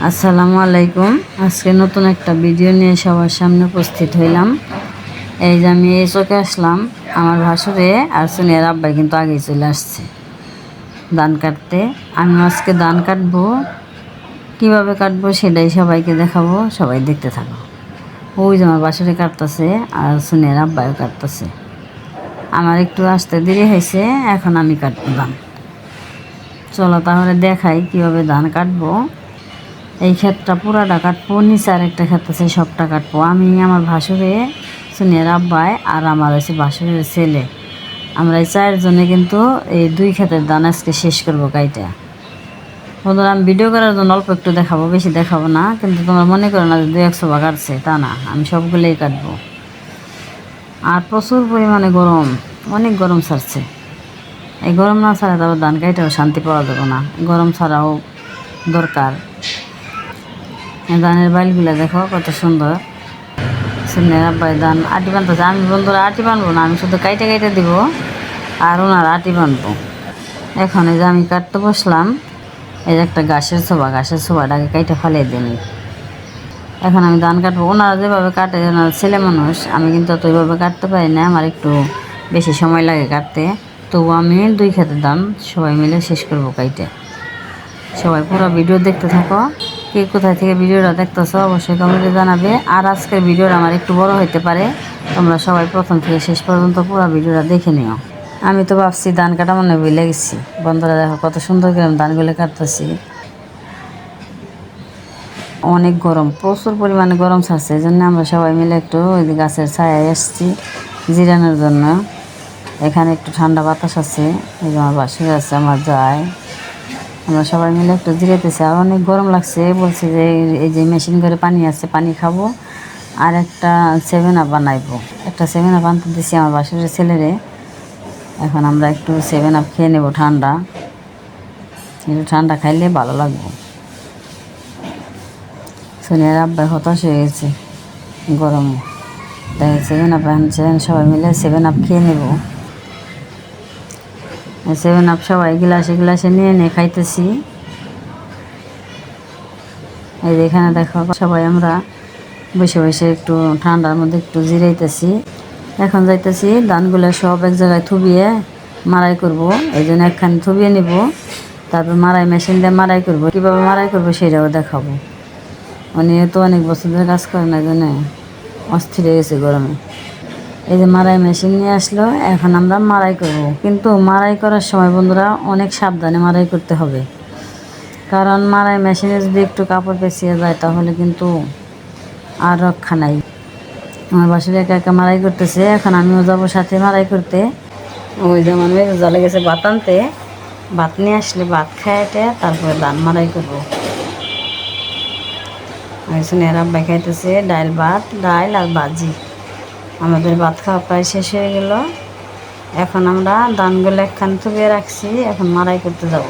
আসসালামু আলাইকুম। আজকে নতুন একটা ভিডিও নিয়ে সবার সামনে উপস্থিত হইলাম। এই যে আমি এই চোখে আসলাম, আমার ভাসুরে আর সোনিয়ার আব্বাই কিন্তু আগেই চলে আসছে ধান কাটতে। আমি আজকে ধান কাটবো, কীভাবে কাটবো সেটাই সবাইকে দেখাবো, সবাই দেখতে থাকো। ওই যে আমার বাসুরে কাটতেছে আর সোনিয়ার আব্বাইও কাটতেছে। আমার একটু আসতে দেরি হয়েছে, এখন আমি কাটবো ধান। চলো তাহলে দেখাই কীভাবে ধান কাটবো। এই ক্ষেতটা পুরাটা কাটবো, নিচে আর একটা ক্ষেত আছে সবটা কাটবো। আমি, আমার ভাসুরে, সোনিয়ার আব্বাই আর আমার হচ্ছে ভাসুরের ছেলে, আমরা এই চারজনে কিন্তু এই 2 ক্ষেতের ধান আজকে শেষ করবো কাইটা। বন্ধুরা, আমি ভিডিও করার জন্য অল্প একটু দেখাবো, বেশি দেখাবো না, কিন্তু তোমরা মনে করো না যে 200 ভাগ কাটছে, তা না, আমি সবগুলোই কাটবো। আর প্রচুর পরিমাণে গরম, অনেক গরম ছাড়ছে। এই গরম না ছাড়া তারপর ধান কাইটাও শান্তি পাওয়া যাবে না, গরম ছাড়াও দরকার। ধানের বাইলগুলো দেখো কত সুন্দর। সোনিয়ার আব্বাই ধান আটি বানতেছে। আমি বন্ধুরা আটি বানবো না, আমি শুধু কাইটে কাইটে দিব আর ওনার আটি বানবো। এখন এই যে আমি কাটতে বসলাম, এই যে একটা ঘাসের ছোবাটাকে কাইটে ফালিয়ে দিই। এখন আমি ধান কাটবো। ওনারা যেভাবে কাটে, ওনার ছেলে মানুষ, আমি কিন্তু অত ওইভাবে কাটতে পারি না, আমার একটু বেশি সময় লাগে কাটতে। তবু আমি 2 ক্ষেতের ধান সবাই মিলে শেষ করবো কাইটে। সবাই পুরো ভিডিও দেখতে থাকো। কে কোথায় থেকে ভিডিওটা দেখতেছো অবশ্যই কমেন্টে জানাবে। আর আজকের ভিডিওটা আমার একটু বড় হতে পারে, তোমরা সবাই প্রথম থেকে শেষ পর্যন্ত পুরো ভিডিওটা দেখে নিও। আমি তো ভাবছি ধান কাটা মনে ভুলে গেছি। বন্ধুরা দেখো কত সুন্দর করে ধানগুলো কাটতেছি। অনেক গরম, প্রচুর পরিমাণে গরম ছাড়ছে, এই জন্য আমরা সবাই মিলে একটু ওই গাছের ছায়ায় এসেছি জিরানোর জন্য। এখানে একটু ঠান্ডা বাতাস আছে, এই যে আমার বাসুর আছে, আমার যায়, আমরা সবাই মিলে একটু জিরাইতেছি। আর অনেক গরম লাগছে, বলছি যে এই যে মেশিন করে পানি আছে, পানি খাবো আর একটা 7 আপ বানাইবো। একটা 7 আপ আনতে দিছি আমার বাসুরের ছেলেরে। এখন আমরা একটু 7 আপ খেয়ে নেবো, ঠান্ডা, একটু ঠান্ডা খাইলে ভালো লাগবে। সোনিয়ার আব্বাই হতাশ হয়ে গেছে গরমে, তাই 7 আপ আনছেন, সবাই মিলে 7 আপ খেয়ে নেব। 7 আপ সবাই গ্লাসে গ্লাসে নিয়ে নিয়ে খাইতেছি। এই যে এখানে দেখো সবাই আমরা বসে বসে একটু ঠান্ডার মধ্যে একটু জিরাইতেছি। এখন যাইতেছি ধানগুলো সব এক জায়গায় থুবিয়ে মাড়াই করব। এই জন্য একখানে থুবিয়ে নিব, তারপর মাড়াই মেশিন দিয়ে মাড়াই করব। কীভাবে মাড়াই করবো সেটাও দেখাবো। উনি তো অনেক বছর ধরে কাজ করে না, এই জন্য অস্থির হয়ে গেছে গরমে। এই যে মাড়াই মেশিন নিয়ে আসলো, এখন আমরা মাড়াই করব। কিন্তু মাড়াই করার সময় বন্ধুরা অনেক সাবধানে মাড়াই করতে হবে, কারণ মাড়াই মেশিনে যদি একটু কাপড় পেঁচিয়ে যায় তাহলে কিন্তু আর রক্ষা নাই। আমার বাসায় একা একা মাড়াই করতেছে, এখন আমিও যাবো সাথে মাড়াই করতে। ওই যেমন জলে গেছে ভাত আনতে, ভাত নিয়ে আসলে ভাত খাইতে তারপরে ধান মাড়াই করবো। সোনিয়ার আব্বাই খাইতেছে ডাল ভাত, ডাল আর ভাজি। আমাদের ভাত খাওয়া প্রায় শেষ হয়ে গেল। এখন আমরা ধানগুলো একখান থুবিয়ে রাখছি, এখন মাড়াই করতে যাব।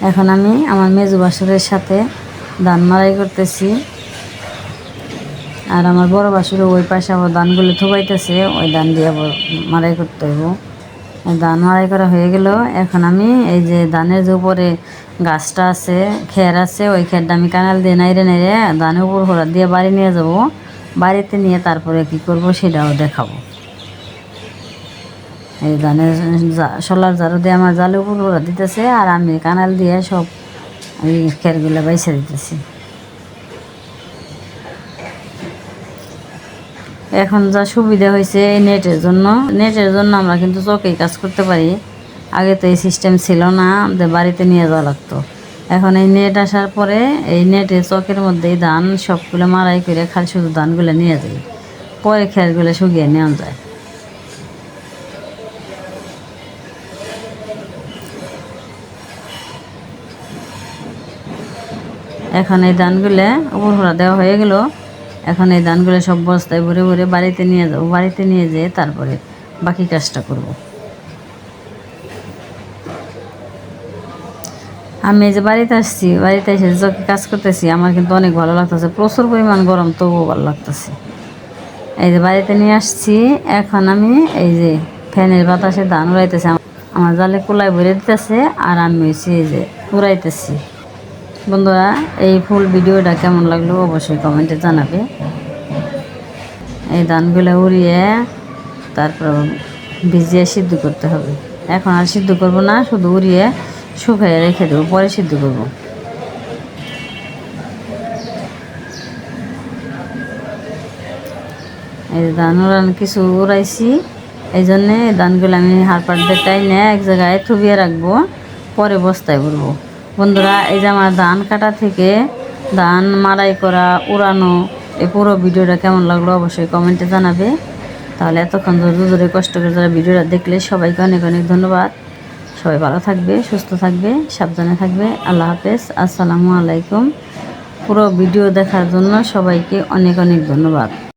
এখন আমি আমার মেজু বাসুরের সাথে ধান মাড়াই করতেছি, আর আমার বড় বাসুরও ওই পাশে আবার ধানগুলো থুবাইতেছে, ওই ধান দিয়ে আবার মাড়াই করতে হইব। ধান মাড়াই করা হয়ে গেল। এখন আমি এই যে ধানের যে উপরে গাছটা আছে, খের আছে, ওই খেরটা আমি কানাল দিয়ে নাইড়ে নাইড়ে ধানের উপর হোড়া দিয়ে বাড়ি নিয়ে যাব। বাড়িতে নিয়ে তারপরে কি করব সেটাও দেখাবো। এই ধানের সোলার ঝাড়ু দিয়ে আমার জালের উপর হোড়া দিতেছে, আর আমি কানাল দিয়ে সব এই খেরগুলো বাইছে দিতেছি। এখন যা সুবিধা হয়েছে এই নেটের জন্য আমরা কিন্তু চোখেই কাজ করতে পারি। আগে তো এই সিস্টেম ছিল না, আমাদের বাড়িতে নিয়ে যাওয়া লাগতো। এখন এই নেট আসার পরে এই নেটে চকের মধ্যেই ধান সবগুলো মাড়াই করে খালি শুধু ধানগুলো নিয়ে যায়, পরে খেরগুলো শুকিয়ে নেওয়া যায়। এখন এই ধানগুলো উপরহরা দেওয়া হয়ে গেল। এখন এই ধানগুলো সব বস্তায় ভরে ভরে বাড়িতে নিয়ে যাবো। বাড়িতে নিয়ে যেয়ে তারপরে বাকি কাজটা করব। আমি এই যে বাড়িতে আসছি, বাড়িতে এসে যখন কাজ করতেছি আমার কিন্তু অনেক ভালো লাগতেছে। প্রচুর পরিমাণ গরম, তবুও ভালো লাগতেছে। এই যে বাড়িতে নিয়ে আসছি, এখন আমি এই যে ফ্যানের বাতাসে ধান উড়াইতেছি। আমার জালে কুলায় ভরে দিতেছে আর আমি হয়েছি এই যে উড়াইতেছি। বন্ধুরা, এই ফুল ভিডিওটা কেমন লাগলো অবশ্যই কমেন্টে জানাবে। এই ধানগুলো উড়িয়ে তারপর ভিজিয়ে সিদ্ধ করতে হবে। এখন আর সিদ্ধ করব না, শুধু উড়িয়ে শুকাইয়ে রেখে দেবো, পরে সিদ্ধ করব। এই ধান উড়ানো কিছু উড়াইছি, এই জন্যে ধানগুলো আমি হারপাট দিয়ে টাইনে এক জায়গায় থুবিয়ে রাখবো, পরে বস্তায় ভরবো। বন্ধুরা, এই যে আমার ধান কাটা থেকে ধান মাড়াই করা, উড়ানো, এই পুরো ভিডিওটা কেমন লাগলো অবশ্যই কমেন্টে জানাবে। তাহলে এতক্ষণ ধরে কষ্ট করে যারা ভিডিওটা দেখলে সবাইকে অনেক অনেক ধন্যবাদ। সবাই ভালো থাকবে, সুস্থ থাকবে, সাবধানে থাকবে। আল্লাহ হাফেজ, আসসালামু আলাইকুম। পুরো ভিডিও দেখার জন্য সবাইকে অনেক অনেক ধন্যবাদ।